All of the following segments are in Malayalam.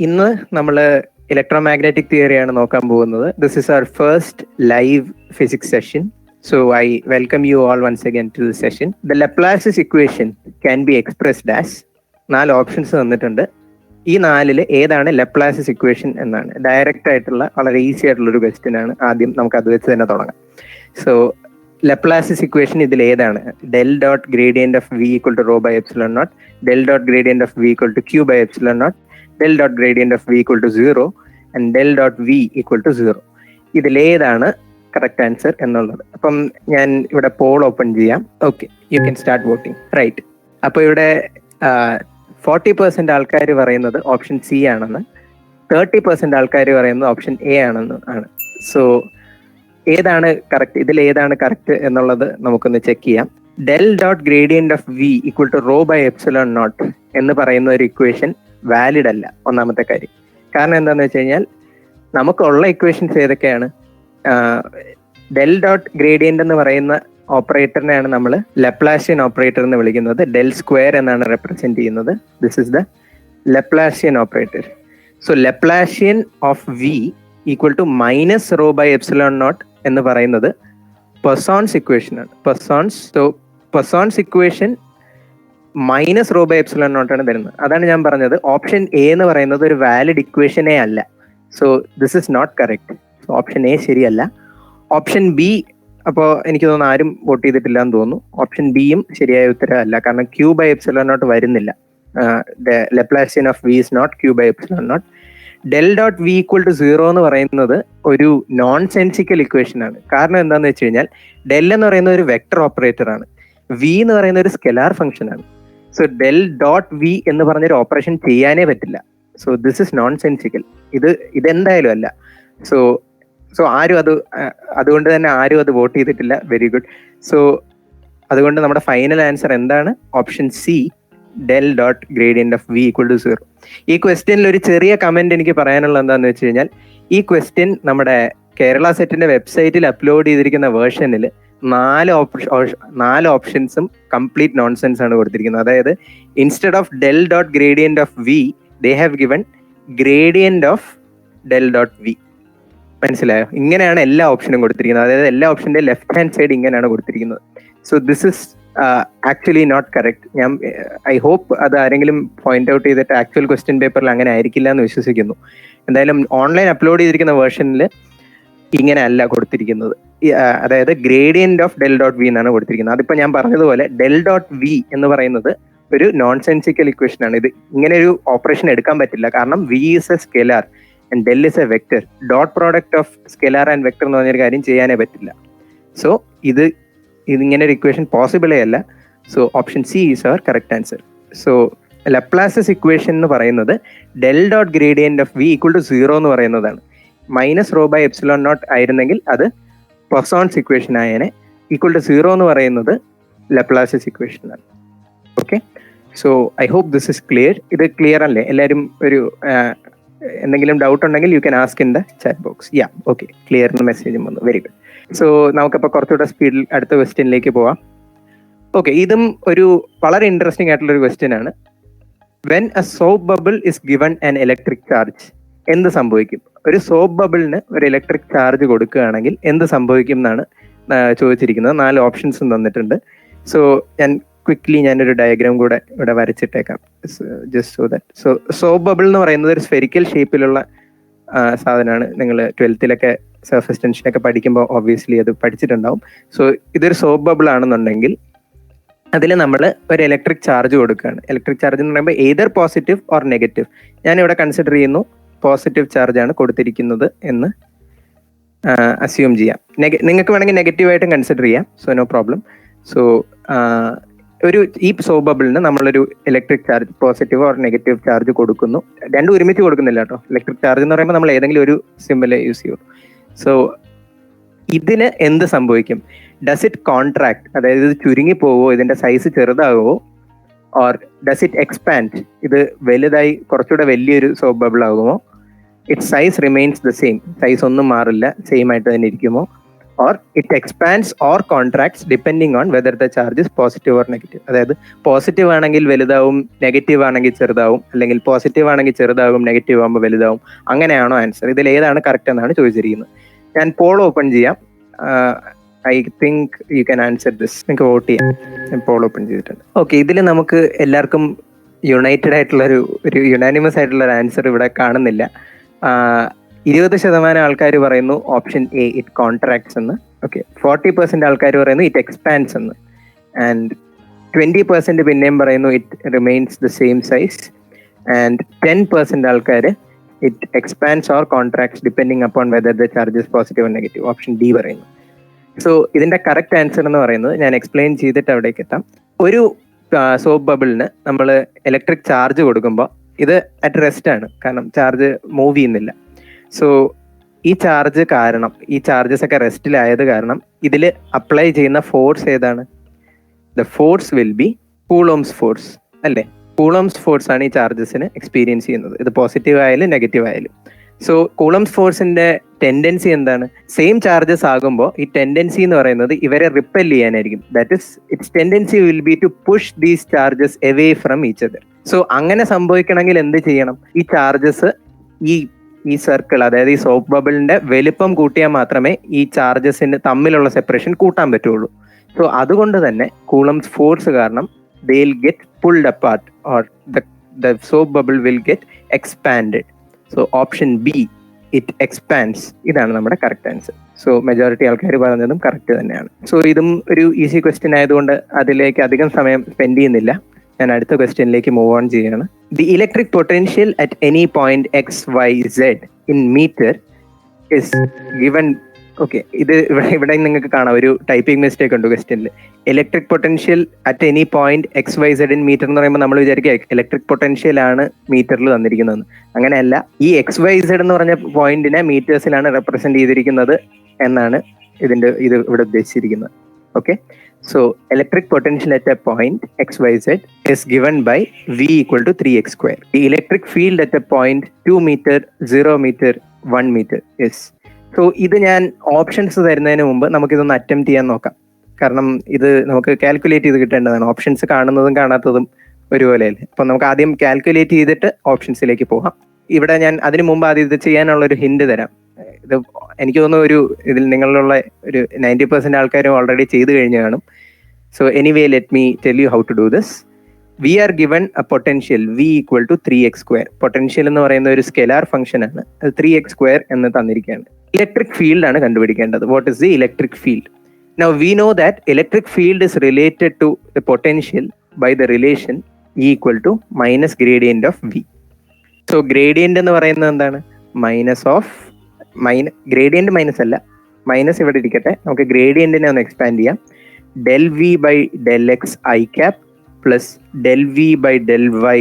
ഇന്ന് നമ്മൾ ഇലക്ട്രോമാഗ്നറ്റിക് തിയറിയാണ് നോക്കാൻ പോകുന്നത്. This is our first live physics session. So I welcome you all once again to the session. The Laplace's equation can be expressed as 4 options തന്നിട്ടുണ്ട്. ഈ 4-ൽ ഏതാണ് ലെപ്ലാസസ് ഇക്വേഷൻ എന്നാണ്. ഡയറക്റ്റ് ആയിട്ടുള്ള വളരെ ഈസി ആയിട്ടുള്ള ഒരു ക്വസ്റ്റ്യൻ ആണ്. ആദ്യം നമുക്ക് അത് വെച്ച് തന്നെ തുടങ്ങാം. സോ ലെപ്ലാസസ് ഇക്വേഷൻ ഇതിൽ ഏതാണ്? Del dot gradient of V equal to rho by epsilon naught, del dot gradient of V equal to Q by epsilon naught, del dot gradient of V equal to 0 and del dot V equal to 0. ഇതിലേതാണ് കറക്റ്റ് ആൻസർ എന്നുള്ളത്. അപ്പം ഞാൻ ഇവിടെ പോൾ ഓപ്പൺ ചെയ്യാം. Okay, you can start voting. Right. അപ്പോൾ ഇവിടെ 40% ആൾക്കാർ പറയുന്നത് ഓപ്ഷൻ സി ആണെന്ന്, 30% ആൾക്കാർ പറയുന്നത് ഓപ്ഷൻ എ ആണെന്ന് ആണ്. സോ ഏതാണ് കറക്റ്റ്, ഇതിൽ ഏതാണ് കറക്റ്റ് എന്നുള്ളത് നമുക്കൊന്ന് ചെക്ക് ചെയ്യാം. Del dot gradient of V equal to rho by epsilon naught എന്ന് പറയുന്ന ഒരു ഇക്വേഷൻ വാലിഡ് അല്ല. ഒന്നാമത്തെ കാര്യം. കാരണം എന്താണെന്ന് വെച്ച് കഴിഞ്ഞാൽ നമുക്കുള്ള ഇക്വേഷൻസ് ഏതൊക്കെയാണ്? ഡെൽ ഡോട്ട് ഗ്രേഡിയന്റ് എന്ന് പറയുന്ന ഓപ്പറേറ്ററിനെയാണ് നമ്മൾ ലെപ്ലാസിയൻ ഓപ്പറേറ്റർ എന്ന് വിളിക്കുന്നത്. ഡെൽ സ്ക്വയർ എന്നാണ് റെപ്രസെന്റ് ചെയ്യുന്നത്. This is the Laplacian operator. So Laplacian of V equal to minus rho by epsilon naught എന്ന് പറയുന്നത് പെർസോൺസ് ഇക്വേഷൻ ആണ്. Poisson's equation minus rho by epsilon naught ആണ് തരുന്നത്. അതാണ് ഞാൻ പറഞ്ഞത്, ഓപ്ഷൻ എ എന്ന് പറയുന്നത് ഒരു വാലിഡ് ഇക്വേഷനേ അല്ല. So this is not correct. Option A ശരിയല്ല. ഓപ്ഷൻ ബി, അപ്പോൾ എനിക്ക് തോന്നുന്നു ആരും വോട്ട് ചെയ്തിട്ടില്ല എന്ന് തോന്നുന്നു. ഓപ്ഷൻ ബിയും ശരിയായ ഉത്തരവല്ല. കാരണം ക്യൂ ബൈ എപ്സിലോൺ നോട്ട് വരുന്നില്ല. Laplacian of V is not Q by epsilon naught. Del dot V equal to 0 എന്ന് പറയുന്നത് ഒരു നോൺ സെൻസിക്കൽ ഇക്വേഷൻ ആണ്. കാരണം എന്താണെന്ന് വെച്ച് കഴിഞ്ഞാൽ ഡെൽ എന്ന് പറയുന്നത് ഒരു വെക്ടർ ഓപ്പറേറ്റർ ആണ്, വി എന്ന് പറയുന്ന ഒരു സ്കെലാർ ഫംഗ്ഷൻ ആണ്. സോ ഡെൽ ഡോട്ട് വി എന്ന് പറഞ്ഞൊരു ഓപ്പറേഷൻ ചെയ്യാനേ പറ്റില്ല. So this is known sensical. ഇതെന്തായാലും അല്ല. സോ ആരും അതുകൊണ്ട് തന്നെ ആരും അത് വോട്ട് ചെയ്തിട്ടില്ല. Very good. സോ അതുകൊണ്ട് നമ്മുടെ ഫൈനൽ ആൻസർ എന്താണ്? Option C, del dot gradient of V equal to 0. ഈ ക്വസ്റ്റ്യനിൽ ഒരു ചെറിയ കമന്റ് എനിക്ക് പറയാനുള്ളത് എന്താണെന്ന് വെച്ച് കഴിഞ്ഞാൽ, ഈ ക്വസ്റ്റ്യൻ നമ്മുടെ കേരള സെറ്റിന്റെ വെബ്സൈറ്റിൽ അപ്ലോഡ് ചെയ്തിരിക്കുന്ന വേർഷനിൽ 4 ഓപ്ഷൻസും കംപ്ലീറ്റ് നോൺസെൻസ് ആണ് കൊടുത്തിരിക്കുന്നത്. അതായത് instead of del dot gradient of V they have given gradient of del dot V. മനസ്സിലായോ? ഇങ്ങനെയാണ് എല്ലാ ഓപ്ഷനും കൊടുത്തിരിക്കുന്നത്. അതായത് എല്ലാ ഓപ്ഷന്റെ ലെഫ്റ്റ് ഹാൻഡ് സൈഡ് ഇങ്ങനെയാണ് കൊടുത്തിരിക്കുന്നത്. So this is actually not correct. I hope അത് ആരെങ്കിലും പോയിന്റ് ഔട്ട് ചെയ്തിട്ട് ആക്ച്വൽ ക്വസ്റ്റ്യൻ പേപ്പറിൽ അങ്ങനെ ആയിരിക്കില്ല എന്ന് വിശ്വസിക്കുന്നു. എന്തായാലും ഓൺലൈൻ അപ്ലോഡ് ചെയ്തിരിക്കുന്ന വേർഷനിൽ ഇങ്ങനെ അല്ല കൊടുത്തിരിക്കുന്നത്. അതായത് gradient of del dot V എന്നാണ് കൊടുത്തിരിക്കുന്നത്. അതിപ്പോ ഞാൻ പറഞ്ഞതുപോലെ ഡെൽ ഡോട്ട് വി എന്ന് പറയുന്നത് ഒരു നോൺ സെൻസിക്കൽ ഇക്വേഷൻ ആണ്. ഇത് ഇങ്ങനെ ഒരു ഓപ്പറേഷൻ എടുക്കാൻ പറ്റില്ല. കാരണം V is a scalar and del is a vector. Dot product of scalar and vector എന്ന് പറഞ്ഞൊരു കാര്യം ചെയ്യാനേ പറ്റില്ല. സോ ഇതിങ്ങനെ ഒരു ഇക്വേഷൻ പോസിബിളേ അല്ല. So option C is our correct answer. So Laplace's equation എന്ന് പറയുന്നത് del dot gradient of V equal to 0 എന്ന് പറയുന്നതാണ്. Minus rho by epsilon naught ആയിരുന്നെങ്കിൽ അത് പെർസോൺസ് ഇക്വേഷൻ ആയേനെ. ഈക്വൽ ടു 0 എന്ന് പറയുന്നത് ലെപ്ലാസസ് ഇക്വേഷൻ ആണ്. Okay, so I hope this is clear. ഇത് ക്ലിയർ അല്ലേ? എല്ലാവരും ഒരു എന്തെങ്കിലും ഡൗട്ട് ഉണ്ടെങ്കിൽ you can ask in the chat box. Yeah, okay, clear എന്ന മെസ്സേജും വന്നു. Very good. സോ നമുക്കപ്പോൾ കുറച്ചുകൂടെ സ്പീഡിൽ അടുത്ത ക്വസ്റ്റ്യനിലേക്ക് പോവാം. ഓക്കെ, ഇതും ഒരു വളരെ ഇൻട്രസ്റ്റിംഗ് ആയിട്ടുള്ള ഒരു ക്വസ്റ്റ്യൻ ആണ്. When A soap bubble is given an electric charge, എന്ത് സംഭവിക്കും? ഒരു സോപ്പ് ബബിളിന് ഒരു ഇലക്ട്രിക് ചാർജ് കൊടുക്കുകയാണെങ്കിൽ എന്ത് സംഭവിക്കും എന്നാണ് ചോദിച്ചിരിക്കുന്നത്. 4 ഓപ്ഷൻസും തന്നിട്ടുണ്ട്. സോ ക്വിക്ക്ലി ഞാനൊരു ഡയഗ്രാം കൂടെ ഇവിടെ വരച്ചിട്ടേക്കാം. Just so that. Soap bubble എന്ന് പറയുന്നത് ഒരു സ്ഫെരിക്കൽ ഷേപ്പിലുള്ള സാധനമാണ്. നിങ്ങൾ 12th സർഫസ് ടെൻഷനൊക്കെ പഠിക്കുമ്പോൾ ഒബ്വിയസ്ലി അത് പഠിച്ചിട്ടുണ്ടാവും. സോ ഇതൊരു സോപ്പ് ബബിൾ ആണെന്നുണ്ടെങ്കിൽ അതിൽ നമ്മൾ ഒരു ഇലക്ട്രിക് ചാർജ് കൊടുക്കുകയാണ്. ഇലക്ട്രിക് ചാർജ് എന്ന് പറയുമ്പോൾ എയ്തർ പോസിറ്റീവ് ഓർ നെഗറ്റീവ്. ഞാനിവിടെ കൺസിഡർ ചെയ്യുന്നു പോസിറ്റീവ് ചാർജാണ് കൊടുത്തിരിക്കുന്നത് എന്ന് അസ്യൂം ചെയ്യാം. നിങ്ങൾക്ക് വേണമെങ്കിൽ നെഗറ്റീവായിട്ടും കൺസിഡർ ചെയ്യാം. So no problem. സോ ഈ സോപ്പ് ബബിളിന് നമ്മളൊരു electric charge positive or negative charge കൊടുക്കുന്നു. രണ്ടും ഒരുമിച്ച് കൊടുക്കുന്നില്ല കേട്ടോ. ഇലക്ട്രിക് ചാർജ് എന്ന് പറയുമ്പോൾ നമ്മൾ ഏതെങ്കിലും ഒരു സിമ്പൽ യൂസ് ചെയ്യും. സോ ഇതിന് എന്ത് സംഭവിക്കും? ഡസ് ഇറ്റ് കോൺട്രാക്ട്, അതായത് ഇത് ചുരുങ്ങി പോവോ, ഇതിന്റെ സൈസ് ചെറുതാകുമോ, ഓർ ഡസ് ഇറ്റ് എക്സ്പാൻഡ്, ഇത് വലുതായി കുറച്ചുകൂടെ വലിയൊരു സോപ്പ് ബബിൾ ആകുമോ, it size remains the same, size ഒന്നും മാറില്ല, സെയിം ആയിട്ട് തന്നെ ഇരിക്കുമോ, or it expands or contracts depending on whether the charge is positive or negative. അതായത് പോസിറ്റീവ് ആണെങ്കിൽ വലുതാവും, നെഗറ്റീവ് ആണെങ്കിൽ ചെറുതാവും, അല്ലെങ്കിൽ പോസിറ്റീവ് ആണെങ്കിൽ ചെറുതാവും, നെഗറ്റീവ് ആകുമ്പോൾ വലുതാവും. അങ്ങനെയാണോ ആൻസർ? ഇതിൽ ഏതാണ് കറക്റ്റ് എന്നാണ് ചോദിച്ചിരിക്കുന്നത്. ഞാൻ പോൾ ഓപ്പൺ ചെയ്യാം. I think you can answer this. നിങ്ങൾക്ക് വോട്ട് ചെയ്യാം. ഞാൻ പോൾ ഓപ്പൺ ചെയ്തിട്ടുണ്ട്. ഓക്കെ, ഇതിൽ നമുക്ക് എല്ലാവർക്കും യുണൈറ്റഡ് ആയിട്ടുള്ള ഒരു യുനാനിമസ് ആയിട്ടുള്ള ഒരു ആൻസർ ഇവിടെ കാണുന്നില്ല. 20% ആൾക്കാർ പറയുന്നു ഓപ്ഷൻ എ, ഇറ്റ് കോൺട്രാക്ട്സ് എന്ന്. ഓക്കെ, 40% ആൾക്കാർ പറയുന്നു ഇറ്റ് എക്സ്പാൻഡ്സ് എന്ന്. ആൻഡ് 20% പിന്നെയും പറയുന്നു it remains the same size. And 10% ആൾക്കാർ it expands or contracts depending upon whether the charge is positive or negative. Option D പറയുന്നു. സോ ഇതിന്റെ കറക്റ്റ് ആൻസർ എന്ന് പറയുന്നത്, ഞാൻ എക്സ്പ്ലെയിൻ ചെയ്തിട്ട് അവിടേക്ക് എത്താം. ഒരു സോപ്പ് ബബിളിന് നമ്മൾ ഇലക്ട്രിക് ചാർജ് കൊടുക്കുമ്പോൾ ഇത് അറ്റ് റെസ്റ്റ് ആണ്, കാരണം ചാർജ് മൂവ് ചെയ്യുന്നില്ല. സോ ഈ ചാർജ് കാരണം, ഈ ചാർജസ് ഒക്കെ റെസ്റ്റിലായത് കാരണം ഇതിൽ അപ്ലൈ ചെയ്യുന്ന ഫോഴ്സ് ഏതാണ്? The force will be coulombs force അല്ലേ? കൂളോംസ് ഫോഴ്സ് ആണ് ഈ ചാർജസിന് എക്സ്പീരിയൻസ് ചെയ്യുന്നത്, ഇത് പോസിറ്റീവ് ആയാലും നെഗറ്റീവ് ആയാലും. സോ കൂളോംസ് ഫോഴ്സിന്റെ ടെൻഡൻസി എന്താണ്? സെയിം ചാർജസ് ആകുമ്പോൾ ഈ ടെൻഡൻസി എന്ന് പറയുന്നത് ഇവരെ റിപ്പൽ ചെയ്യാനായിരിക്കും. That is its tendency will be to push these charges away from each other. So അങ്ങനെ സംഭവിക്കണമെങ്കിൽ എന്ത് ചെയ്യണം? ഈ ചാർജസ് ഈ സർക്കിൾ, അതായത് ഈ സോപ്പ് ബബിളിന്റെ വലിപ്പം കൂട്ടിയാൽ മാത്രമേ ഈ ചാർജസിന് തമ്മിലുള്ള സെപ്പറേഷൻ കൂട്ടാൻ പറ്റുള്ളൂ. സോ അതുകൊണ്ട് തന്നെ കൂളംസ് ഫോഴ്സ് കാരണം they will get pulled apart or the soap bubble will get expanded. So option B, it expands, ഇതാണ് നമ്മുടെ കറക്റ്റ് ആൻസർ. സോ മെജോറിറ്റി ആൾക്കാർ പറഞ്ഞതും കറക്റ്റ് തന്നെയാണ്. സോ ഇതും ഒരു ഈസി ക്വസ്റ്റ്യൻ ആയതുകൊണ്ട് അതിലേക്ക് അധികം സമയം സ്പെൻഡ് ചെയ്യുന്നില്ല. ഞാൻ അടുത്ത ക്വസ്റ്റ്യനിലേക്ക് മൂവ് ഓൺ ചെയ്യാണ്. The electric potential at any point XYZ in metre is given. Okay, ഇത് ഇവിടെ നിങ്ങൾക്ക് കാണാം ഒരു ടൈപ്പിംഗ് മിസ്റ്റേക്ക് ഉണ്ട് ക്വസ്റ്റ്യനിൽ. Electric potential at any point XYZ in metre എന്ന് പറയുമ്പോൾ നമ്മൾ വിചാരിക്കുക ഇലക്ട്രിക് പൊട്ടൻഷ്യൽ ആണ് മീറ്ററിൽ തന്നിരിക്കുന്നത്. അങ്ങനെയല്ല, ഈ XYZ എന്ന് പറഞ്ഞ പോയിന്റിനെ മീറ്റേഴ്സിലാണ് റെപ്രസെന്റ് ചെയ്തിരിക്കുന്നത് എന്നാണ് ഇത് ഇവിടെ ഉദ്ദേശിച്ചിരിക്കുന്നത്. Okay, so electric potential at a point XYZ is given by V equal to 3x square. The electric field at a point 2 meter, 0 meter, 1 meter is. So ഇത് ഞാൻ ഓപ്ഷൻസ് തരുന്നതിന് മുമ്പ് നമുക്കിതൊന്ന് അറ്റംപ്റ്റ് ചെയ്യാൻ നോക്കാം. കാരണം ഇത് നമുക്ക് കാൽക്കുലേറ്റ് ചെയ്ത് കിട്ടേണ്ടതാണ്. ഓപ്ഷൻസ് കാണുന്നതും കാണാത്തതും ഒരുപോലെയല്ലേ. അപ്പം നമുക്ക് ആദ്യം കാൽക്കുലേറ്റ് ചെയ്തിട്ട് ഓപ്ഷൻസിലേക്ക് പോകാം. ഇവിടെ ഞാൻ അതിന് മുമ്പ് ആദ്യം ഇത് ചെയ്യാനുള്ള ഒരു ഹിന്റ് തരാം. ഇത് എനിക്ക് തോന്നുന്നു ഇതിൽ നിങ്ങളുള്ള ഒരു 90% ആൾക്കാരും ഓൾറെഡി ചെയ്തു കഴിഞ്ഞു കാണും. So anyway, let me tell you how to do this. We are given a potential V equal to 3x square. Potential എന്ന് പറയുന്ന ഒരു സ്കെലാർ ഫംഗ്ഷൻ ആണ്. അത് 3x square എന്ന് തന്നിരിക്കുകയാണ്. ഇലക്ട്രിക് ഫീൽഡ് ആണ് കണ്ടുപിടിക്കേണ്ടത്. What is the electric field? Now we know that electric field is related to the potential by the relation E equal to minus gradient of V. So gradient എന്ന് പറയുന്നത് എന്താണ്? ഗ്രേഡിയന്റ് മൈനസ് അല്ല, മൈനസ് ഇവിടെ ഇരിക്കട്ടെ. നമുക്ക് ഗ്രേഡിയന്റിനെ ഒന്ന് എക്സ്പാൻഡ് ചെയ്യാം. del V by del X I cap plus del V by del Y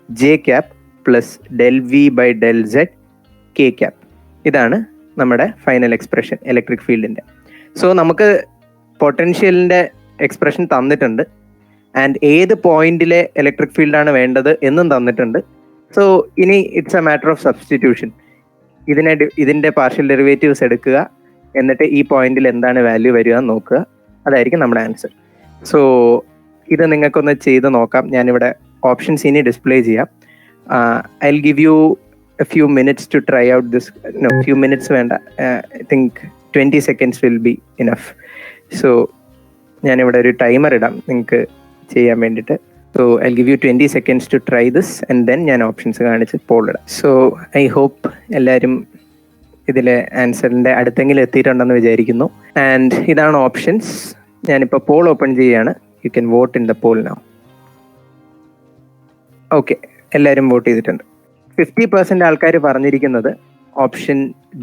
J cap plus del V by del Z K cap. ഇതാണ് നമ്മുടെ ഫൈനൽ എക്സ്പ്രഷൻ ഇലക്ട്രിക് ഫീൽഡിന്റെ. സോ നമുക്ക് പൊട്ടൻഷ്യലിന്റെ എക്സ്പ്രഷൻ തന്നിട്ടുണ്ട്, ആൻഡ് ഏത് പോയിന്റിലെ ഇലക്ട്രിക് ഫീൽഡാണ് വേണ്ടത് എന്നും തന്നിട്ടുണ്ട്. സോ ഇനി it's A matter of substitution. ഇതിന്റെ പാർഷ്യൽ ഡെറിവേറ്റീവ്സ് എടുക്കുക, എന്നിട്ട് ഈ പോയിന്റിൽ എന്താണ് വാല്യൂ വരിക എന്ന് നോക്കുക. അതായിരിക്കും നമ്മുടെ ആൻസർ. സോ ഇത് നിങ്ങൾക്കൊന്ന് ചെയ്ത് നോക്കാം. ഞാനിവിടെ ഓപ്ഷൻസ് ഇനി ഡിസ്പ്ലേ ചെയ്യാം. I will give you a few minutes to try out this. Few minutes വേണ്ട, I think 20 seconds will be enough. So ഞാനിവിടെ ഒരു ടൈമർ ഇടാം നിങ്ങൾക്ക് ചെയ്യാൻ വേണ്ടിയിട്ട്. So I give you 20 seconds to try this and then ഞാൻ ഓപ്ഷൻസ് കാണിച്ച് പോൾ ഇടാം. സോ ഐ ഹോപ്പ് എല്ലാവരും ഇതിലെ ആൻസറിന്റെ അടുത്തെങ്കിലും എത്തിയിട്ടുണ്ടെന്ന് വിചാരിക്കുന്നു. ആൻഡ് ഇതാണ് ഓപ്ഷൻസ്. ഞാനിപ്പോൾ പോൾ ഓപ്പൺ ചെയ്യുകയാണ്. You can vote in the poll now. Okay, എല്ലാവരും വോട്ട് ചെയ്തിട്ടുണ്ട്. 50% ആൾക്കാർ പറഞ്ഞിരിക്കുന്നത് option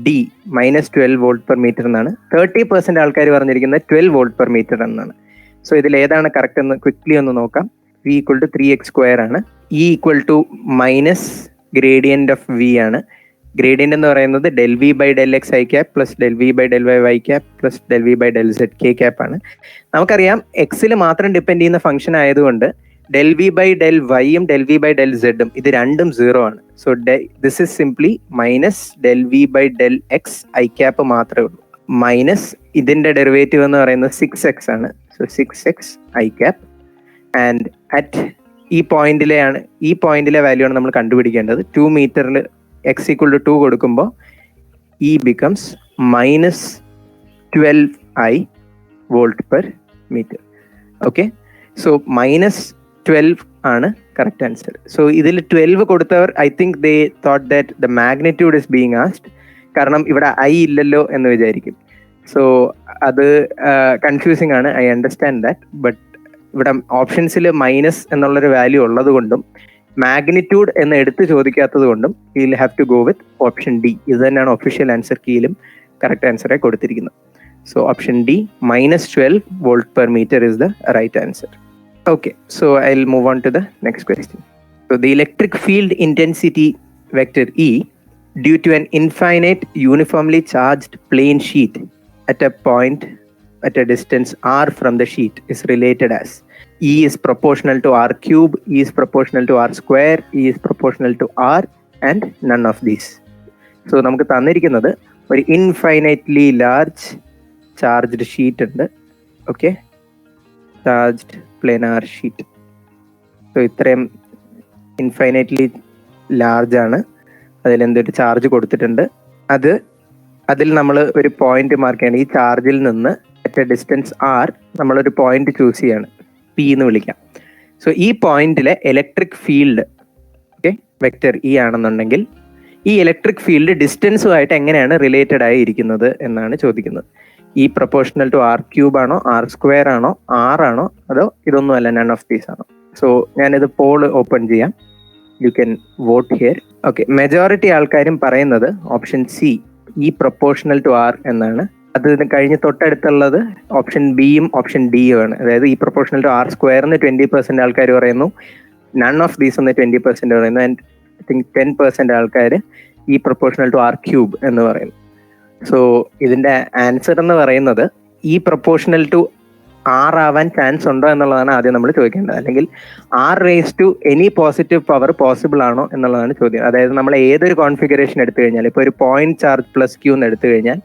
D -12 volt per meter എന്നാണ്. 30% ആൾക്കാർ പറഞ്ഞിരിക്കുന്നത് 12 volt per meter എന്നാണ്. സോ ഇതിൽ ഏതാണ് കറക്റ്റ് എന്ന് ക്വിക്ലി ഒന്ന് നോക്കാം. V equal to 3x square ആണ്. E equal to minus gradient of V ആണ്. ഗ്രേഡിയന്റ് എന്ന് പറയുന്നത് del V by del X I cap plus del V by del Y Y cap plus del V by del Z K cap ആണ്. നമുക്കറിയാം എക്സിൽ മാത്രം ഡിപ്പെൻഡ് ചെയ്യുന്ന ഫംഗ്ഷൻ ആയതുകൊണ്ട് del V by del Yയും del V by del Zഉം ഇത് രണ്ടും 0 ആണ്. So this is simply minus del V by del X I cap മാത്രമേ ഉള്ളൂ. മൈനസ് ഇതിന്റെ ഡെറിവേറ്റീവ് എന്ന് പറയുന്നത് 6x ആണ്. So 6x I cap and at ഈ പോയിന്റിലെ വാല്യൂ ആണ് നമ്മൾ കണ്ടുപിടിക്കേണ്ടത്. 2 മീറ്ററിൽ x = 2 കൊടുക്കുമ്പോൾ E becomes -12I volt/meter. Okay, so -12 ആണ് കറക്റ്റ് ആൻസർ. സോ ഇതിൽ 12 കൊടുത്തവർ I think they thought that the magnitude is being asked, കാരണം ഇവിടെ I ഇല്ലല്ലോ എന്ന് വിചാരിക്കും. സോ അത് കൺഫ്യൂസിങ് ആണ്, ഐ അണ്ടർസ്റ്റാൻഡ് ദാറ്റ്. ബട്ട് ഇവിടെ ഓപ്ഷൻസിൽ മൈനസ് എന്നുള്ളൊരു വാല്യൂ ഉള്ളത് കൊണ്ടും മാഗ്നിറ്റ്യൂഡ് എന്ന് എടുത്ത് ചോദിക്കാത്തത് കൊണ്ടും we'll have to go with option D. ഇത് തന്നെയാണ് ഒഫീഷ്യൽ ആൻസർ കീയിലും കറക്റ്റ് ആൻസറായി കൊടുത്തിരിക്കുന്നത്. So option D, -12 volt/meter is the right answer. Okay, so I'll move on to the next question. So the electric field intensity vector E due to an infinite uniformly charged plane sheet at a point at a distance r from the sheet is related as E is proportional to r cube, E is proportional to r square, E is proportional to r and none of these. So നമുക്ക് തന്നിരിക്കുന്നത് ഒരു ഇൻഫൈനൈറ്റ്ലി ലാർജ് ചാർജ്ഡ് ഷീറ്റ് ഉണ്ട്. Okay, charged planar sheet. So ഇത്രയും ഇൻഫൈനൈറ്റ്ലി ലാർജ് ആണ്, അതിലെന്തൊരു ചാർജ് കൊടുത്തിട്ടുണ്ട്. അതിൽ നമ്മൾ ഒരു പോയിന്റ് മാർക്ക് ചെയ്യണം. ഈ ചാർജിൽ നിന്ന് അറ്റ് എ ഡിസ്റ്റൻസ് ആർ നമ്മളൊരു പോയിന്റ് ചൂസ് ചെയ്യാണ്, പി എന്ന് വിളിക്കാം. സോ ഈ പോയിന്റിലെ electric field okay vector E ആണെന്നുണ്ടെങ്കിൽ ഈ ഇലക്ട്രിക് ഫീൽഡ് ഡിസ്റ്റൻസുമായിട്ട് എങ്ങനെയാണ് റിലേറ്റഡ് ആയി ഇരിക്കുന്നത് എന്നാണ് ചോദിക്കുന്നത്. ഈ പ്രൊപ്പോർഷണൽ ടു ആർ ക്യൂബ് ആണോ, ആർ സ്ക്വയർ ആണോ, ആർ ആണോ, അതോ ഇതൊന്നുമല്ല, നൺ ഓഫ് ദീസ് ആണോ? സോ ഞാനിത് പോൾ ഓപ്പൺ ചെയ്യാം. U can vote here. Okay, majority ആൾക്കാരും പറയുന്നത് ഓപ്ഷൻ സി, ഈ പ്രൊപ്പോർഷണൽ ടു ആർ എന്നാണ്. അത് കഴിഞ്ഞ് തൊട്ടടുത്തുള്ളത് ഓപ്ഷൻ ബിയും ഓപ്ഷൻ ഡിയും ആണ്. അതായത് ഈ പ്രൊപ്പോർഷണൽ ടു ആർ സ്ക്വയറിന് 20% ആൾക്കാർ പറയുന്നു, നൺ ഓഫ് ദീസ് എന്ന് 20% പറയുന്നു, ആൻഡ് ഐ തിങ്ക് 10% ആൾക്കാർ ഈ പ്രൊപ്പോർഷണൽ ടു ആർ ക്യൂബ് എന്ന് പറയുന്നു. സോ ഇതിന്റെ ആൻസർ എന്ന് പറയുന്നത് ഈ പ്രൊപ്പോർഷണൽ ടു ആർ ആവാൻ ചാൻസ് ഉണ്ടോ എന്നുള്ളതാണ് ആദ്യം നമ്മൾ ചോദിക്കേണ്ടത്. അല്ലെങ്കിൽ r raise to any positive power possible ആണോ എന്നുള്ളതാണ് ചോദ്യം. അതായത് നമ്മൾ ഏതൊരു കോൺഫിഗറേഷൻ എടുത്തു കഴിഞ്ഞാൽ, ഇപ്പോൾ ഒരു പോയിന്റ് ചാർജ് പ്ലസ് ക്യൂ എന്ന് എടുത്തു കഴിഞ്ഞാൽ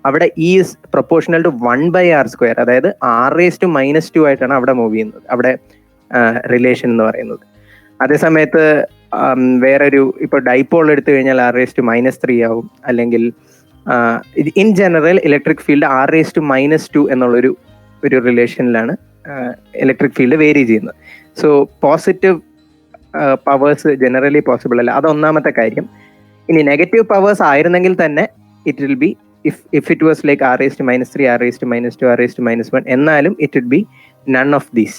അവിടെ ഈ പ്രൊപ്പോർഷണൽ ടു 1/r², അതായത് r⁻² ആയിട്ടാണ് അവിടെ മൂവ് ചെയ്യുന്നത്, അവിടെ റിലേഷൻ എന്ന് പറയുന്നത്. അതേസമയത്ത് വേറൊരു ഇപ്പോൾ ഡൈപോൾ എടുത്തു കഴിഞ്ഞാൽ r⁻³ ആവും. അല്ലെങ്കിൽ in general electric field r⁻² എന്നുള്ളൊരു റിലേഷനിലാണ് ഇലക്ട്രിക് ഫീൽഡ് വേരി ചെയ്യുന്നത്. So positive powers generally possible അല്ല, അതൊന്നാമത്തെ കാര്യം. ഇനി നെഗറ്റീവ് പവേഴ്സ് ആയിരുന്നെങ്കിൽ തന്നെ it will B if it was like r⁻3, r⁻², r⁻1, എന്നാലും it would be none of these.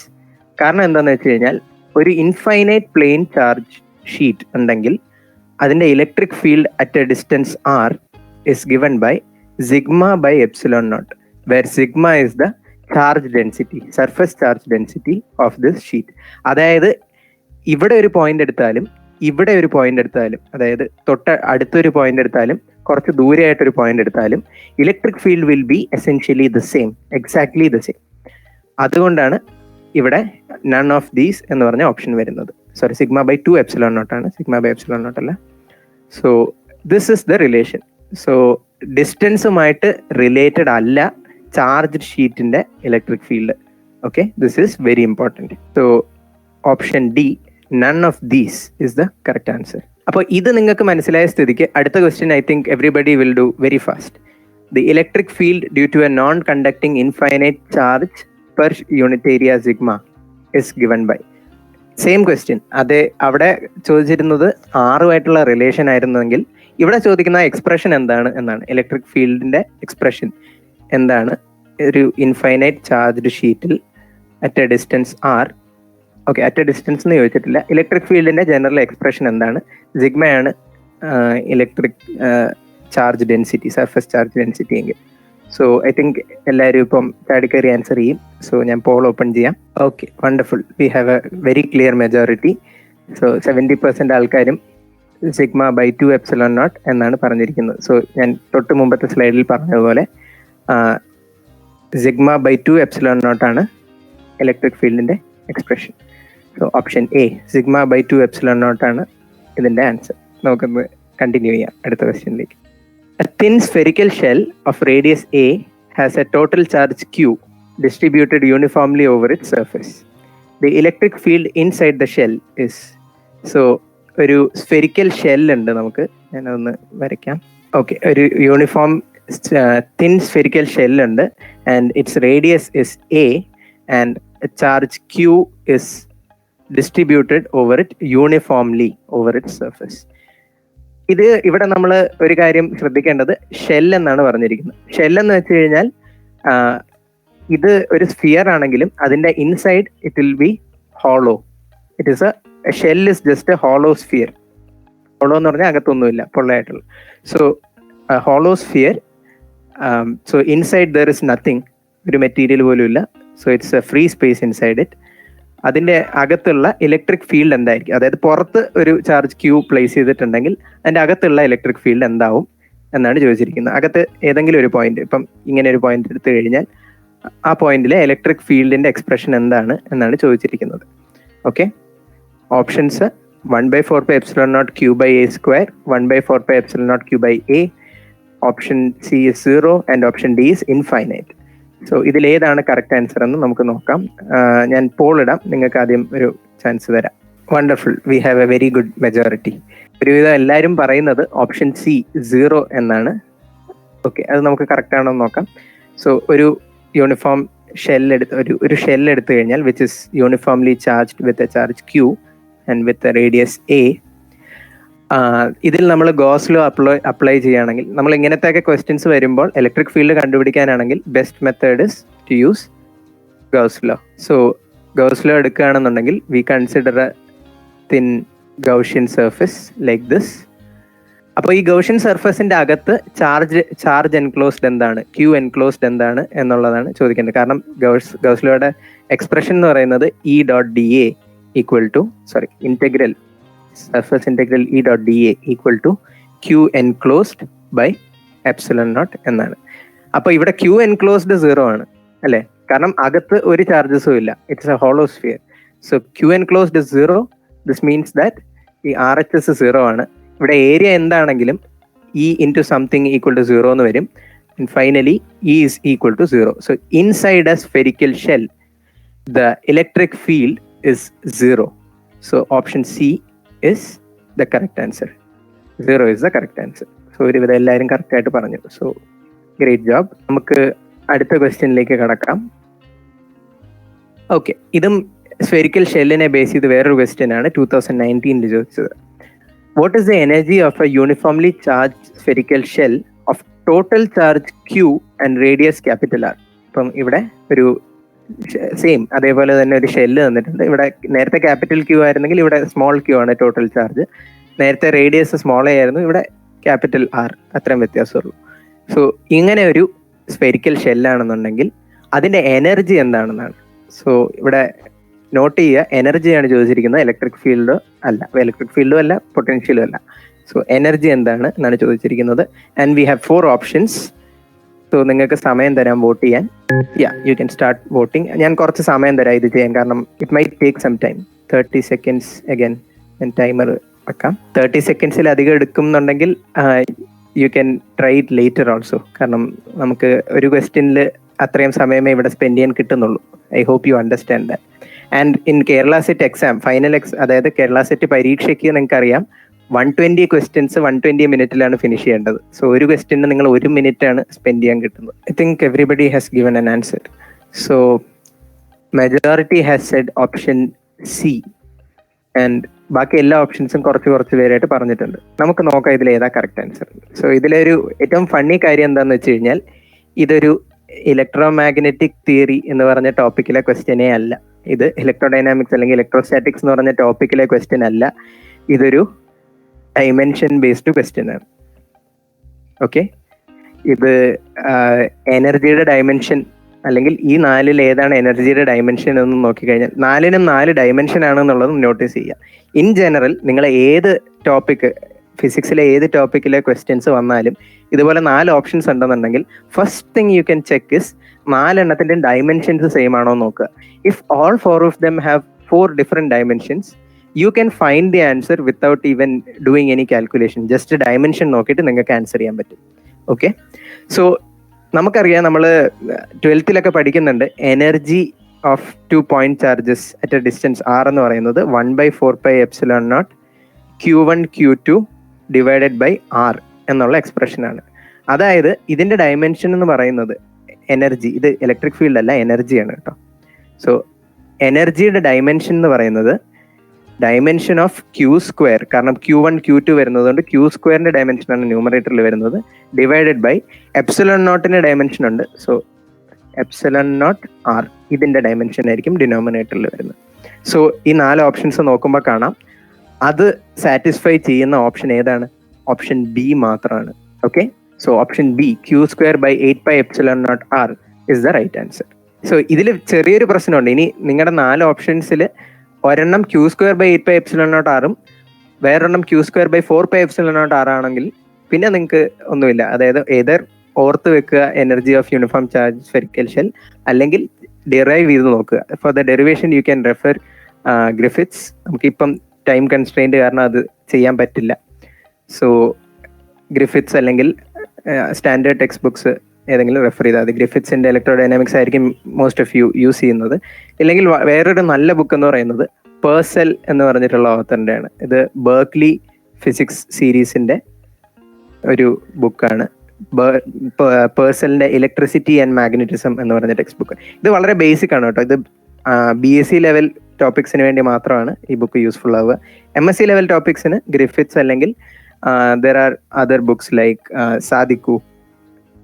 കാരണം എന്താണെന്ന് വെച്ച് കഴിഞ്ഞാൽ ഒരു ഇൻഫൈനൈറ്റ് പ്ലെയിൻ ചാർജ് ഷീറ്റ് ഉണ്ടെങ്കിൽ അതിന്റെ electric field at a distance r is given by σ/ε0, where sigma is the charge density, surface charge density of this sheet. അതായത് ഇവിടെ ഒരു പോയിന്റ് എടുത്താലും ഇവിടെ ഒരു പോയിന്റ് എടുത്താലും, അതായത് അടുത്തൊരു പോയിന്റ് എടുത്താലും കുറച്ച് ദൂരെയായിട്ടൊരു പോയിന്റ് എടുത്താലും electric field will be essentially the same, exactly the same. അതുകൊണ്ടാണ് ഇവിടെ നൺ ഓഫ് ദീസ് എന്ന് പറഞ്ഞ ഓപ്ഷൻ വരുന്നത്. സോറി, σ/2ε0 ആണ്, σ/ε0 അല്ല. So this is the relation. So ഡിസ്റ്റൻസുമായിട്ട് റിലേറ്റഡ് അല്ല ചാർജ് ഷീറ്റിന്റെ electric field. Okay, this is very important. So option D, none of these is the correct answer. അപ്പോൾ ഇത് നിങ്ങൾക്ക് മനസ്സിലായ സ്ഥിതിക്ക് അടുത്ത question I think everybody will do very fast. The electric field due to a non conducting infinite charge per unit area sigma is given by. Same question. അതെ, അവിടെ ചോദിച്ചിരുന്നത് ആറുമായിട്ടുള്ള റിലേഷൻ ആയിരുന്നെങ്കിൽ ഇവിടെ ചോദിക്കുന്ന എക്സ്പ്രഷൻ എന്താണ് എന്നാണ്. ഇലക്ട്രിക് ഫീൽഡിന്റെ എക്സ്പ്രഷൻ എന്താണ് ഒരു ഇൻഫൈനൈറ്റ് ചാർജ്ഡ് ഷീറ്റിൽ at a distance R. Okay, at a distance എന്ന് ചോദിച്ചിട്ടില്ല. ഇലക്ട്രിക് ഫീൽഡിന്റെ ജനറൽ എക്സ്പ്രഷൻ എന്താണ്? സിഗ്മയാണ് electric charge density, surface charge density എങ്കിൽ. സോ ഐ തിങ്ക് എല്ലാവരും ഇപ്പം ചാടിക്കറി ആൻസർ ചെയ്യും. സോ ഞാൻ പോൾ ഓപ്പൺ ചെയ്യാം. Okay, wonderful. We have a very clear majority. So 70% ആൾക്കാരും σ/2ε0 എന്നാണ് പറഞ്ഞിരിക്കുന്നത്. സോ ഞാൻ തൊട്ട് മുമ്പത്തെ സ്ലൈഡിൽ പറഞ്ഞതുപോലെ σ/2ε0 ആണ് ഇലക്ട്രിക് ഫീൽഡിന്റെ എക്സ്പ്രഷൻ. സോ ഓപ്ഷൻ എ, σ/2ε0 ആണ് ഇതിന്റെ ആൻസർ. നമുക്കൊന്ന് കണ്ടിന്യൂ ചെയ്യാം അടുത്ത ക്വസ്റ്റ്യനിലേക്ക്. A thin spherical shell of radius a has a total charge q distributed uniformly over its surface. The electric field inside the shell is. So ഒരു സ്ഫെരിക്കൽ ഷെൽ ഉണ്ട്, നമുക്ക് ഞാനതൊന്ന് വരയ്ക്കാം. ഓക്കെ, ഒരു യൂണിഫോം തിൻ സ്ഫെരിക്കൽ ഷെൽ ഉണ്ട് and it's radius is a and charge q is distributed over it uniformly over it surface. ഇത് ഇവിടെ നമ്മൾ ഒരു കാര്യം ശ്രദ്ധിക്കേണ്ടത്, ഷെൽ എന്നാണ് പറഞ്ഞിരിക്കുന്നത്. ഷെൽ എന്ന് വെച്ച് കഴിഞ്ഞാൽ ഇത് ഒരു സ്ഫിയർ ആണെങ്കിലും അതിന്റെ inside it will be hollow. It is a shell is just a hollow sphere. Hollow എന്ന് പറഞ്ഞാൽ അകത്തൊന്നുമില്ല, പൊള്ളയായിട്ടുള്ള. So hollow sphere, so inside there is nothing, ഒരു മെറ്റീരിയൽ പോലും ഇല്ല. So it's a free space inside it. അതിന്റെ അകത്തുള്ള ഇലക്ട്രിക് ഫീൽഡ് എന്തായിരിക്കും, അതായത് പുറത്ത് ഒരു ചാർജ് ക്യൂ പ്ലേസ് ചെയ്തിട്ടുണ്ടെങ്കിൽ അതിന്റെ അകത്തുള്ള ഇലക്ട്രിക് ഫീൽഡ് എന്താവും എന്നാണ് ചോദിച്ചിരിക്കുന്നത്. അകത്ത് ഏതെങ്കിലും ഒരു പോയിന്റ്, ഇപ്പം ഇങ്ങനെ ഒരു പോയിന്റ് എടുത്തു കഴിഞ്ഞാൽ ആ പോയിന്റിലെ ഇലക്ട്രിക് ഫീൽഡിന്റെ എക്സ്പ്രഷൻ എന്താണ് എന്നാണ് ചോദിച്ചിരിക്കുന്നത്. Okay, options 1/4πε0 q/a², 1/4πε0 q/a, option C is 0 and option D is infinite. So ഇതിൽ ഏതാണ് കറക്റ്റ് ആൻസർ എന്ന് നമുക്ക് നോക്കാം. ഞാൻ പോൾ ഇടാം, നിങ്ങൾക്ക് ആദ്യം ഒരു ചാൻസ് തരാം. Wonderful, we have a very good majority. ഒരുവിധം എല്ലാവരും പറയുന്നത് ഓപ്ഷൻ സി 0 എന്നാണ്. ഓക്കെ, അത് നമുക്ക് കറക്റ്റ് ആണോ എന്ന് നോക്കാം. സോ ഒരു യൂണിഫോം ഒരു ഷെൽ എടുത്തു കഴിഞ്ഞാൽ which is uniformly charged with a charge q and with a radius a. ഇതിൽ നമ്മൾ ഗോസ് ലോ അപ്ലൈ ചെയ്യുകയാണെങ്കിൽ, നമ്മൾ ഇങ്ങനത്തെ ക്വസ്റ്റ്യൻസ് വരുമ്പോൾ ഇലക്ട്രിക് ഫീൽഡ് കണ്ടുപിടിക്കാനാണെങ്കിൽ best method is to use Gauss law. So Gauss law എടുക്കുകയാണെന്നുണ്ടെങ്കിൽ we consider a thin Gaussian surface like this. അപ്പോൾ ഈ ഗൗഷ്യൻ സർഫസിന്റെ അകത്ത് ചാർജ് എൻക്ലോസ്ഡ് എന്താണ്, ക്യൂ എൻക്ലോസ്ഡ് എന്താണ് എന്നുള്ളതാണ് ചോദിക്കേണ്ടത്. കാരണം ഗൗസ് ലോയുടെ എക്സ്പ്രഷൻ എന്ന് പറയുന്നത് E.dA equal to integral surface integral E.dA equal to Q enclosed by ε0 എന്നാണ്. അപ്പൊ ഇവിടെ ക്യൂ എൻക്ലോസ്ഡ് 0 ആണ് അല്ലെ, കാരണം അകത്ത് ഒരു ചാർജസും ഇല്ല, it's a hollow sphere. So q enclosed 0, this means that ഈ RHS 0 ആണ്. ഇവിടെ ഏരിയ എന്താണെങ്കിലും E into something equal to 0 എന്ന് വരും. And finally E is equal to 0. So inside a spherical shell the electric field is 0. So option C is the correct answer. 0 is the correct answer. So ഒരുവിധം എല്ലാവരും കറക്റ്റ് ആയിട്ട് പറഞ്ഞു. So great job. നമുക്ക് അടുത്ത ക്വസ്റ്റ്യനിലേക്ക് കടക്കാം. ഓക്കെ, ഇതും സ്ഫെരിക്കൽ ഷെല്ലിനെ ബേസ് ചെയ്ത് വേറൊരു ക്വസ്റ്റ്യൻ ആണ് 2019 ചോദിച്ചത്. What is the energy of a uniformly charge spherical shell of total charge q and radius capital R? ഇപ്പം ഇവിടെ ഒരു സെയിം അതേപോലെ തന്നെ ഒരു ഷെല്ല് തന്നിട്ടുണ്ട്. ഇവിടെ നേരത്തെ ക്യാപിറ്റൽ ക്യൂ ആയിരുന്നെങ്കിൽ ഇവിടെ സ്മോൾ ക്യൂ ആണ് ടോട്ടൽ ചാർജ്. നേരത്തെ റേഡിയസ് സ്മോൾ ആയിരുന്നു, ഇവിടെ ക്യാപിറ്റൽ ആർ, അത്രയും വ്യത്യാസമുള്ളൂ. സോ ഇങ്ങനെ ഒരു സ്ഫെരിക്കൽ ഷെല്ലാണെന്നുണ്ടെങ്കിൽ അതിന്റെ എനർജി എന്താണെന്നാണ്. സോ ഇവിടെ നോട്ട് ചെയ്യുക, എനർജിയാണ് ചോദിച്ചിരിക്കുന്നത്, ഇലക്ട്രിക് ഫീൽഡ് അല്ല, ഇലക്ട്രിക് ഫീൽഡും അല്ല, പൊട്ടൻഷ്യലും അല്ല. സോ എനർജി എന്താണ് എന്നാണ് ചോദിച്ചിരിക്കുന്നത്. And we have 4 options. So നിങ്ങൾക്ക് സമയം തരാം വോട്ട് ചെയ്യാൻ. You can start voting. ഞാൻ കുറച്ച് സമയം തരാം ഇത് ചെയ്യാൻ, കാരണം it might take some time. 30 seconds again ഞാൻ ടൈമർ വെക്കാം. 30 സെക്കൻഡ്സിൽ അധികം എടുക്കുന്നുണ്ടെങ്കിൽ you can try it later also. കാരണം നമുക്ക് ഒരു ക്വസ്റ്റ്യനിൽ അത്രയും സമയമേ ഇവിടെ സ്പെൻഡ് ചെയ്യാൻ കിട്ടുന്നുള്ളൂ. I hope you understand that. And in Kerala SET exam അതായത് കേരള സെറ്റ് പരീക്ഷയ്ക്ക് നിങ്ങൾക്കറിയാം 120 ക്വസ്റ്റ്യൻസ് 120 മിനിറ്റിലാണ് ഫിനിഷ് ചെയ്യേണ്ടത്. സോ ഒരു ക്വസ്റ്റ്യന് നിങ്ങൾ 1 മിനിറ്റ് ആണ് സ്പെൻഡ് ചെയ്യാൻ കിട്ടുന്നത്. I think everybody has given an answer. So majority has Z option C and ബാക്കി എല്ലാ ഓപ്ഷൻസും കുറച്ച് പേരായിട്ട് പറഞ്ഞിട്ടുണ്ട്. നമുക്ക് നോക്കാം ഇതിൽ ഏതാ കറക്റ്റ് ആൻസർ. സോ ഇതിലൊരു ഏറ്റവും ഫണ്ണി കാര്യം എന്താണെന്ന് വെച്ച് കഴിഞ്ഞാൽ ഇതൊരു ഇലക്ട്രോ മാഗ്നറ്റിക് തിയറി എന്ന് പറഞ്ഞ ടോപ്പിക്കിലെ ക്വസ്റ്റ്യനേ അല്ല. ഇത് ഇലക്ട്രോഡൈനാമിക്സ് അല്ലെങ്കിൽ ഇലക്ട്രോസ്റ്റാറ്റിക്സ് എന്ന് പറഞ്ഞ ടോപ്പിക്കിലെ ക്വസ്റ്റ്യൻ അല്ല. ഇതൊരു ഡൈമെൻഷൻ ബേസ്ഡ് ക്വസ്റ്റ്യൻ ആണ്. ഓക്കെ, ഇത് എനർജിയുടെ ഡയമെൻഷൻ അല്ലെങ്കിൽ ഈ 4-ൽ ഏതാണ് എനർജിയുടെ ഡയമെൻഷൻ എന്ന് നോക്കിക്കഴിഞ്ഞാൽ 4-നും 4 ഡയമെൻഷൻ ആണെന്നുള്ളത് നോട്ടീസ് ചെയ്യുക. ഇൻ ജനറൽ നിങ്ങൾ ഏത് ടോപ്പിക്ക്, ഫിസിക്സിലെ ഏത് ടോപ്പിക്കിലെ ക്വസ്റ്റ്യൻസ് വന്നാലും ഇതുപോലെ 4 ഓപ്ഷൻസ് ഉണ്ടെന്നുണ്ടെങ്കിൽ first thing you can check is 4 എണ്ണത്തിന്റെ ഡയമെൻഷൻസ് സെയിം ആണോ നോക്കുക. If all 4 of them have 4 different dimensions you can find the answer without even doing any calculation. Just a dimension നോക്കിയിട്ട് നിങ്ങൾക്ക് ആൻസർ ചെയ്യാൻ പറ്റും. ഓക്കെ, സോ നമുക്കറിയാം, നമ്മൾ 12th പഠിക്കുന്നുണ്ട് energy of 2 point charges at a distance r എന്ന് പറയുന്നത് 1/4πε0 Q1 Q2 divided by R എന്നുള്ള എക്സ്പ്രഷനാണ്. അതായത് ഇതിന്റെ ഡയമെൻഷൻ എന്ന് പറയുന്നത് എനർജി, ഇത് ഇലക്ട്രിക് ഫീൽഡ് അല്ല, എനർജിയാണ് കേട്ടോ. സോ എനർജിയുടെ ഡയമെൻഷൻ എന്ന് പറയുന്നത് ഡയമെൻഷൻ ഓഫ് Q², കാരണം Q1 Q2 വരുന്നത് കൊണ്ട് Q² ഡയമെൻഷനാണ് ന്യൂമറേറ്ററിൽ വരുന്നത്, ഡിവൈഡഡ് ബൈ ε0 ഡയമെൻഷൻ ഉണ്ട്. സോ ε0 ആർ ഇതിന്റെ ഡയമെൻഷൻ ആയിരിക്കും ഡിനോമിനേറ്ററിൽ വരുന്നത്. സോ ഈ 4 ഓപ്ഷൻസ് നോക്കുമ്പോൾ കാണാം, അത് സാറ്റിസ്ഫൈ ചെയ്യുന്ന ഓപ്ഷൻ ഏതാണ്? ഓപ്ഷൻ ബി മാത്രമാണ്. Okay, so option B Q²/8πε0 is the right answer. So ഇതിൽ ചെറിയൊരു പ്രശ്നമുണ്ട്. ഇനി നിങ്ങളുടെ 4 ഓപ്ഷൻസിൽ ഒരെണ്ണം Q²/8πε0 വേറൊരെണ്ണം Q²/4πε0 ആണെങ്കിൽ പിന്നെ നിങ്ങൾക്ക് ഒന്നുമില്ല. അതായത് ഏതർ ഓർത്ത് വെക്കുക energy of uniform charge spherical shell, അല്ലെങ്കിൽ ഡിറൈവ് ചെയ്ത് നോക്കുക. For the derivation you can refer Griffiths. നമുക്കിപ്പം ടൈം കൺസ്ട്രെയിൻറ്റ് കാരണം അത് ചെയ്യാൻ പറ്റില്ല. സോ ഗ്രിഫിത്സ് അല്ലെങ്കിൽ സ്റ്റാൻഡേർഡ് ടെക്സ്റ്റ് ബുക്സ് ഏതെങ്കിലും റെഫർ ചെയ്താൽ മതി. ഗ്രിഫിത്സിന്റെ ഇലക്ട്രോഡൈനാമിക്സ് ആയിരിക്കും മോസ്റ്റ് ഓഫ് യു യൂസ് ചെയ്യുന്നത്. ഇല്ലെങ്കിൽ വേറൊരു നല്ല ബുക്ക് എന്ന് പറയുന്നത് പേഴ്സൽ എന്ന് പറഞ്ഞിട്ടുള്ള ഓത്തറിന്റെ ആണ്. ഇത് ബെർക്ക്ലി ഫിസിക്സ് സീരീസിന്റെ ഒരു ബുക്കാണ്. പേഴ്സലിന്റെ ഇലക്ട്രിസിറ്റി ആൻഡ് മാഗ്നറ്റിസം എന്ന് പറഞ്ഞ ടെക്സ്റ്റ് ബുക്ക്. ഇത് വളരെ ബേസിക് ആണ് കേട്ടോ. ഇത് BSc ലെവൽ ടോപ്പിക്സിന് വേണ്ടി മാത്രമാണ് ഈ ബുക്ക് യൂസ്ഫുൾ ആവുക. MSc ലെവൽ ടോപ്പിക്സിന് ഗ്രിഫിത്സ് അല്ലെങ്കിൽ there are other books like Sadiku.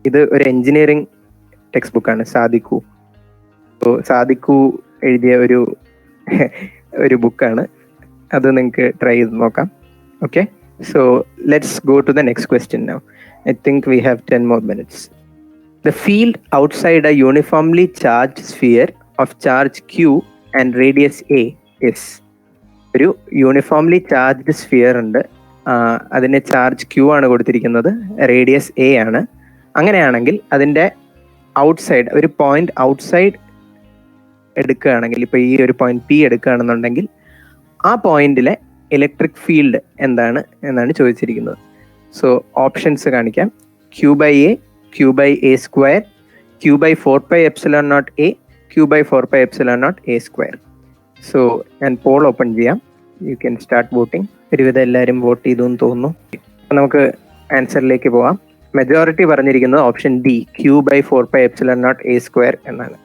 ഇത് ഒരു എഞ്ചിനീയറിംഗ് ടെക്സ്റ്റ് ബുക്കാണ് സാദിക്കു. സോ സാദിക്കു എഴുതിയ ഒരു ബുക്കാണ്. അത് നിങ്ങൾക്ക് ട്രൈ ചെയ്ത് നോക്കാം. Okay, so let's go to the next question now. I think we have 10 more minutes. The field outside a uniformly charged sphere of charge Q and radius A is. ഒരു യൂണിഫോംലി ചാർജ്ഡ് സ്ഫിയർ ഉണ്ട്, അതിന് ചാർജ് Q ആണ് കൊടുത്തിരിക്കുന്നത്, റേഡിയസ് A ആണ്. അങ്ങനെയാണെങ്കിൽ അതിൻ്റെ ഔട്ട്സൈഡ് ഒരു പോയിന്റ് ഔട്ട്സൈഡ് എടുക്കുകയാണെങ്കിൽ, ഇപ്പോൾ ഈ ഒരു പോയിന്റ് P എടുക്കുകയാണെന്നുണ്ടെങ്കിൽ ആ പോയിന്റിലെ ഇലക്ട്രിക് ഫീൽഡ് എന്താണ് എന്നാണ് ചോദിച്ചിരിക്കുന്നത്. സോ ഓപ്ഷൻസ് കാണിക്കാം. Q/A, Q/A², Q/4πε0A, Q/4πε0A². So ഞാൻ പോൾ ഓപ്പൺ ചെയ്യാം. U can start voting. ഒരുവിധം എല്ലാവരും വോട്ട് ചെയ്തു എന്ന് തോന്നുന്നു. അപ്പം നമുക്ക് ആൻസറിലേക്ക് പോവാം. മെജോറിറ്റി പറഞ്ഞിരിക്കുന്നത് ഓപ്ഷൻ ഡി Q/4πε0A² എന്നാണ്.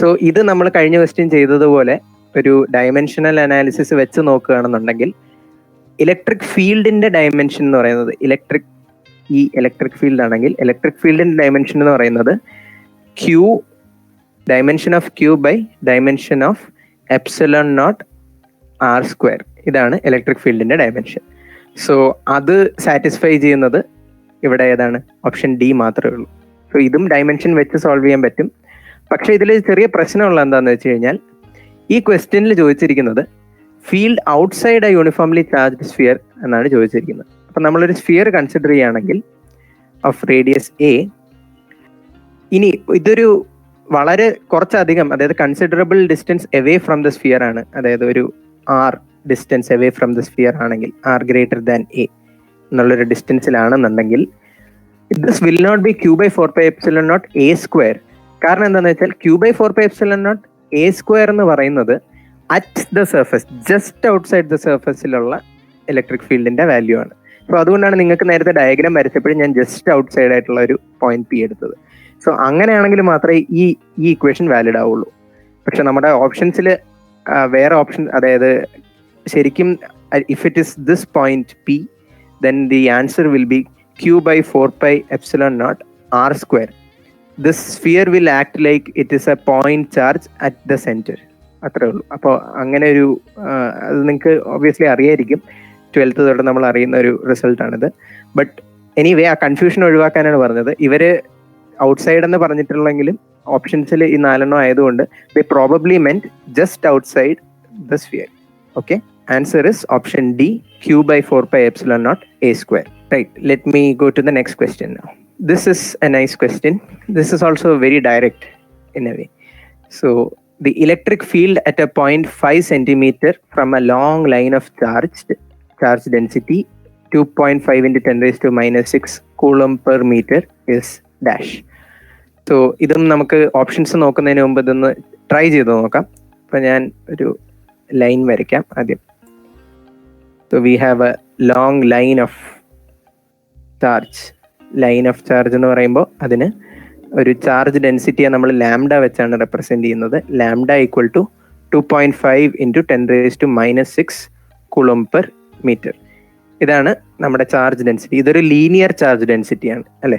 സോ ഇത് നമ്മൾ കഴിഞ്ഞ ക്വസ്റ്റ്യൻ ചെയ്തതുപോലെ ഒരു ഡയമെൻഷണൽ അനാലിസിസ് വെച്ച് നോക്കുകയാണെന്നുണ്ടെങ്കിൽ ഇലക്ട്രിക് ഫീൽഡിന്റെ ഡയമെൻഷൻ എന്ന് പറയുന്നത് ഇലക്ട്രിക് ഫീൽഡ് ആണെങ്കിൽ ഇലക്ട്രിക് ഫീൽഡിന്റെ ഡയമെൻഷൻ എന്ന് പറയുന്നത് dimension of Q by dimension of ε0R². ഇതാണ് ഇലക്ട്രിക് ഫീൽഡിന്റെ ഡയമെൻഷൻ. സോ അത് സാറ്റിസ്ഫൈ ചെയ്യുന്നത് ഇവിടെ ഏതാണ്? ഓപ്ഷൻ ഡി മാത്രമേ ഉള്ളൂ. സോ ഇതും ഡയമെൻഷൻ വെച്ച് സോൾവ് ചെയ്യാൻ പറ്റും. പക്ഷെ ഇതിൽ ചെറിയ പ്രശ്നമുള്ള എന്താണെന്ന് വെച്ച് കഴിഞ്ഞാൽ ഈ ക്വസ്റ്റ്യനിൽ ചോദിച്ചിരിക്കുന്നത് field outside a uniformly charged sphere എന്നാണ് ചോദിച്ചിരിക്കുന്നത്. അപ്പം നമ്മളൊരു സ്ഫിയർ കൺസിഡർ ചെയ്യുകയാണെങ്കിൽ ഓഫ് റേഡിയസ് A, ഇനി ഇതൊരു വളരെ കുറച്ചധികം, അതായത് considerable distance away from the sphere ആണ്. അതായത് ഒരു R distance away from the sphere ആണെങ്കിൽ, R ഗ്രേറ്റർ ദാൻ A എന്നുള്ളൊരു ഡിസ്റ്റൻസിലാണെന്നുണ്ടെങ്കിൽ this will not be Q/4πε0A². കാരണം എന്താണെന്ന് വെച്ചാൽ Q/4πε0A² എന്ന് പറയുന്നത് at the surface, just outside the സർഫസിലുള്ള ഇലക്ട്രിക് ഫീൽഡിന്റെ വാല്യൂ ആണ്. സോ അതുകൊണ്ടാണ് നിങ്ങൾക്ക് നേരത്തെ ഡയഗ്രാം വരച്ചപ്പോഴും ഞാൻ ജസ്റ്റ് ഔട്ട്സൈഡ് ആയിട്ടുള്ള ഒരു പോയിന്റ് P എടുത്തത്. സോ അങ്ങനെയാണെങ്കിൽ മാത്രമേ ഈ ഇക്വേഷൻ വാലിഡ് ആവുള്ളൂ. പക്ഷെ നമ്മുടെ ഓപ്ഷൻസിൽ വേറെ ഓപ്ഷൻ, അതായത് ശരിക്കും if it is this point P, then the answer will be Q/4πε0R². This sphere will act like it is a point charge at the center. അത്രേ ഉള്ളൂ. അപ്പോൾ അങ്ങനെ ഒരു അത് നിങ്ങൾക്ക് ഒബ്വിയസ്ലി അറിയായിരിക്കും, 12th തൊട്ട് നമ്മൾ അറിയുന്ന ഒരു റിസൾട്ടാണിത്. ബട്ട് എനിവേ ആ കൺഫ്യൂഷൻ ഒഴിവാക്കാനാണ് പറഞ്ഞത്. ഇവര് ഔട്ട്സൈഡ് എന്ന് പറഞ്ഞിട്ടുള്ളെങ്കിലും ഓപ്ഷൻസിൽ ഈ 4 ആയതുകൊണ്ട് they probably meant just outside the sphere. Okay, answer is option D Q/4πε0A². Right, let me go to the next question now. This is a nice question. This is also very direct in a way. So the electric field at a point 5 centimeter from a long line of charge density 2.5 × 10⁻⁶ coulomb per meter is dash. So ഇതും നമുക്ക് ഓപ്ഷൻസ് നോക്കുന്നതിന് മുമ്പ് ഇതൊന്ന് ട്രൈ ചെയ്ത് നോക്കാം. അപ്പം ഞാൻ ഒരു ലൈൻ വരയ്ക്കാം ആദ്യം. So we have A long line of charge. Line of charge എന്ന് പറയുമ്പോൾ അതിന് ഒരു ചാർജ് ഡെൻസിറ്റിയെ നമ്മൾ ലാംഡ വെച്ചാണ് റെപ്രസെന്റ് ചെയ്യുന്നത്. Lambda equal to 2.5 into 10⁻⁻6 coulomb per metre. ഇതാണ് നമ്മുടെ ചാർജ് ഡെൻസിറ്റി. ഇതൊരു ലീനിയർ ചാർജ് ഡെൻസിറ്റിയാണ് അല്ലേ.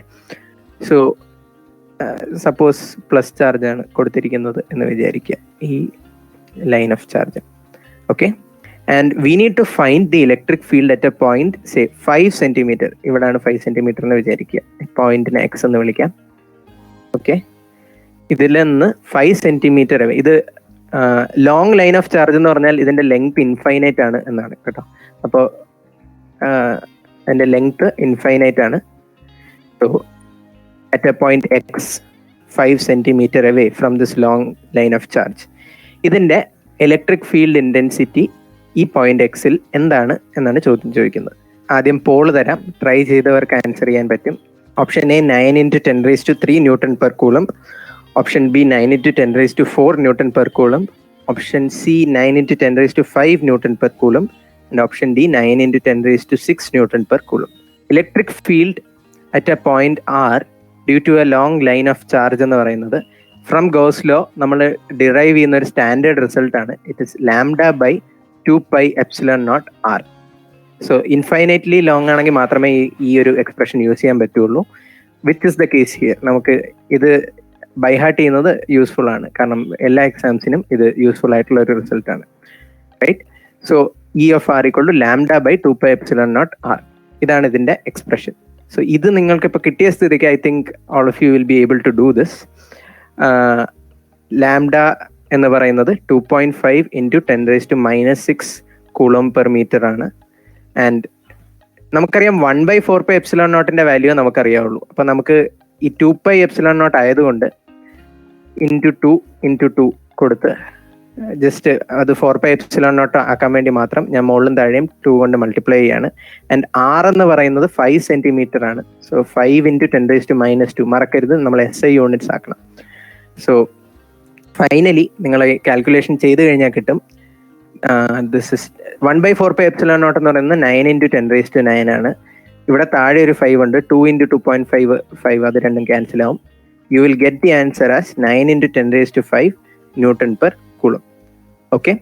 സോ സപ്പോസ് പ്ലസ് ചാർജ് ആണ് കൊടുത്തിരിക്കുന്നത് എന്ന് വിചാരിക്കുക, ഈ line of charge. Okay, and we need to find the electric field at a point say 5 centimetre. ഇവിടാണ് 5 സെന്റിമീറ്റർ എന്ന് വിചാരിക്കുക. പോയിന്റിനെ എക്സ് എന്ന് വിളിക്കാം. ഓക്കെ, ഇതിൽ നിന്ന് 5 സെന്റിമീറ്റർ അവേ. ഇത് ലോങ് ലൈൻ ഓഫ് ചാർജ് എന്ന് പറഞ്ഞാൽ ഇതിന്റെ ലെങ്ത് ഇൻഫൈനൈറ്റ് ആണ് എന്നാണ് കേട്ടോ. അപ്പോൾ അതിന്റെ ലെങ്ത് ഇൻഫൈനൈറ്റ് ആണ്. So at a point x 5 centimeter away from this long line of charge, ഇതിന്റെ ഇലക്ട്രിക് ഫീൽഡ് ഇന്റൻസിറ്റി ഈ പോയിന്റ് എക്സിൽ എന്താണ് എന്നാണ് ചോദിക്കുന്നത്. ആദ്യം പോൾ തരാം, ട്രൈ ചെയ്തവർക്ക് ആൻസർ ചെയ്യാൻ പറ്റും. Option A 9 × 10⁻³ newton per coulomb. Option B 9 × 10⁻⁴ newton per coulomb. Option C 9 × 10⁵ newton per coulomb. And option D 9 × 10⁶ newton per coulomb. Electric field at a point R due to a long line of charge എന്ന് പറയുന്നത് ഫ്രം ഗോസ് ലോ നമ്മൾ ഡിറൈവ് ചെയ്യുന്ന ഒരു സ്റ്റാൻഡേർഡ് റിസൾട്ട് ആണ്. It is λ/2πε0 r. So infinitely long ആണെങ്കിൽ മാത്രമേ ഈ ഒരു എക്സ്പ്രഷൻ യൂസ് ചെയ്യാൻ പറ്റുള്ളൂ, which is the case here. നമുക്ക് ഇത് ബൈ ഹാർട്ട് ചെയ്യുന്നത് യൂസ്ഫുൾ ആണ്, കാരണം എല്ലാ എക്സാംസിനും ഇത് യൂസ്ഫുൾ ആയിട്ടുള്ള ഒരു റിസൾട്ട് ആണ്, right? So E of r = λ/2πε0 r. ഇതാണ് ഇതിന്റെ എക്സ്പ്രഷൻ. സോ ഇത് നിങ്ങൾക്ക് ഇപ്പോൾ കിട്ടിയ സ്ഥിതിക്ക് I think all of you will be able to do this. Lambda എന്ന് പറയുന്നത് 2.5 × 10⁻⁻6 കൂളോം പെർ മീറ്റർ ആണ്. ആൻഡ് നമുക്കറിയാം 1/4πε0 വാല്യൂ നമുക്കറിയാവുള്ളൂ. അപ്പം നമുക്ക് ഈ 2πε0 ആയതുകൊണ്ട് × 2 കൊടുത്ത് ജസ്റ്റ് അത് 4πε0 ആക്കാൻ വേണ്ടി മാത്രം ഞാൻ മുകളിലും താഴെയും 2 കൊണ്ട് മൾട്ടിപ്ലൈ ചെയ്യാണ്. ആൻഡ് ആർ എന്ന് പറയുന്നത് 5 സെന്റിമീറ്റർ ആണ്. സോ 5 × 10⁻². മറക്കരുത്, നമ്മൾ SI യൂണിറ്റ്സ് ആക്കണം. സോ ഫൈനലി നിങ്ങൾ കാൽക്കുലേഷൻ ചെയ്ത് കഴിഞ്ഞാൽ കിട്ടും. ദിസ് ഇസ് 1/4πε0 എന്ന് പറയുന്നത് 9 × 10⁻⁹ ആണ്. ഇവിടെ താഴെ ഒരു 5 ഉണ്ട്, 2 × 2.5 അത് രണ്ടും ക്യാൻസൽ ആവും. You will get the answer as 9 × 10⁵ newton per coulomb. Okay,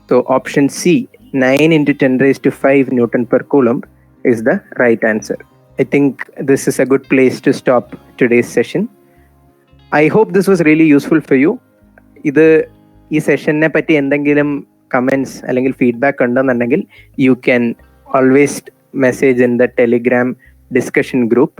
so option C 9 × 10⁵ Newton per coulomb is the right answer. I think this is a good place to stop today's session. I hope this was really useful for you. ഈ സെഷനെ പറ്റി എന്തെങ്കിലും കമന്റ്സ് അല്ലെങ്കിൽ ഫീഡ്ബാക്ക് ഉണ്ടെന്നുണ്ടെങ്കിൽ you can always message in the Telegram discussion group.